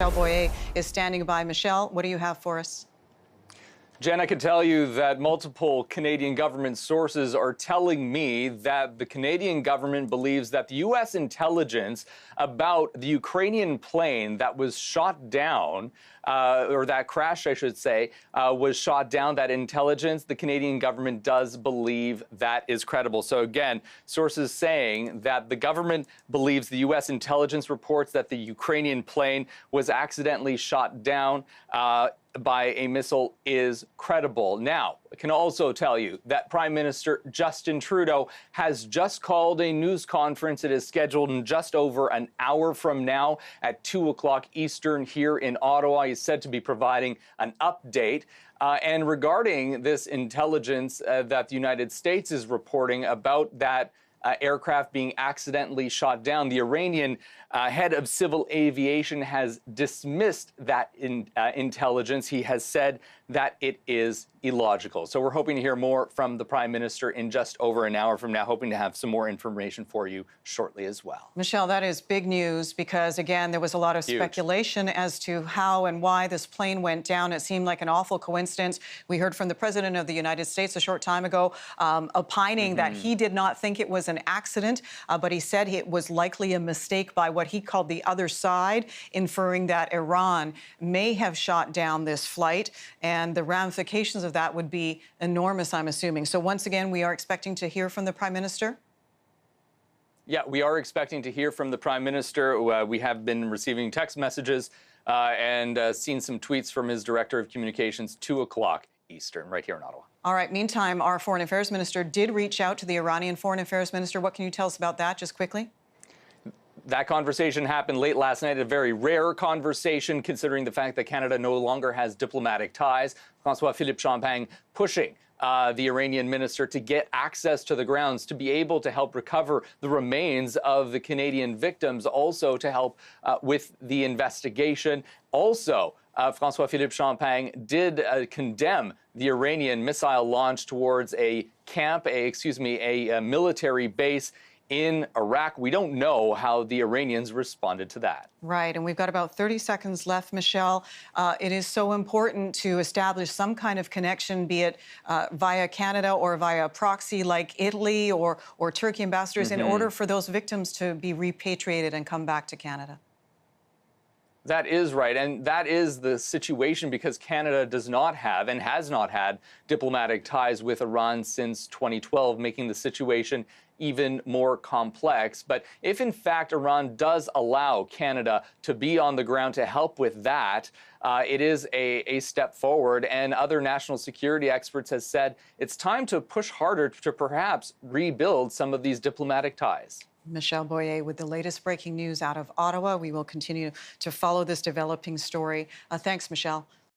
Michelle Boyer is standing by. Michelle, what do you have for us? Jen, I can tell you that multiple Canadian government sources are telling me that the Canadian government believes that the U.S. intelligence about the Ukrainian plane that was shot down, or that crashed, I should say, was shot down, that intelligence, the Canadian government does believe that is credible. So again, sources saying that the government believes the U.S. intelligence reports that the Ukrainian plane was accidentally shot down by a missile is credible. Now, I can also tell you that Prime Minister Justin Trudeau has just called a news conference. It is scheduled in just over an hour from now at 2 o'clock Eastern here in Ottawa. He's said to be providing an update. And regarding this intelligence that the United States is reporting about that aircraft being accidentally shot down, the Iranian head of civil aviation has dismissed that intelligence. He has said that it is illogical. So we're hoping to hear more from the Prime Minister in just over an hour from now, hoping to have some more information for you shortly as well. Michelle, that is big news because, again, there was a lot of speculation as to how and why this plane went down. It seemed like an awful coincidence. We heard from the President of the United States a short time ago opining that he did not think it was an accident, but he said it was likely a mistake by what he called the other side, inferring that Iran may have shot down this flight, and the ramifications of that would be enormous, I'm assuming. So once again, we are expecting to hear from the Prime Minister? Yeah, we are expecting to hear from the Prime Minister. We have been receiving text messages and seen some tweets from his Director of Communications, 2 o'clock Eastern, right here in Ottawa. All right. Meantime, our Foreign Affairs Minister did reach out to the Iranian Foreign Affairs Minister. What can you tell us about that, just quickly? That conversation happened late last night, a very rare conversation considering the fact that Canada no longer has diplomatic ties. François-Philippe Champagne pushing the Iranian minister to get access to the grounds to be able to help recover the remains of the Canadian victims, also to help with the investigation. Also, François-Philippe Champagne did condemn the Iranian missile launch towards a camp, a military base in Iraq. We don't know how the Iranians responded to that. Right, and we've got about 30 seconds left, Michelle. It is so important to establish some kind of connection, be it via Canada or via a proxy like Italy or Turkey ambassadors, in order for those victims to be repatriated and come back to Canada. That is right, and that is the situation because Canada does not have and has not had diplomatic ties with Iran since 2012, making the situation even more complex. But if, in fact, Iran does allow Canada to be on the ground to help with that, it is a step forward. And other national security experts have said it's time to push harder to perhaps rebuild some of these diplomatic ties. Michelle Boyer with the latest breaking news out of Ottawa. We will continue to follow this developing story. Thanks, Michelle.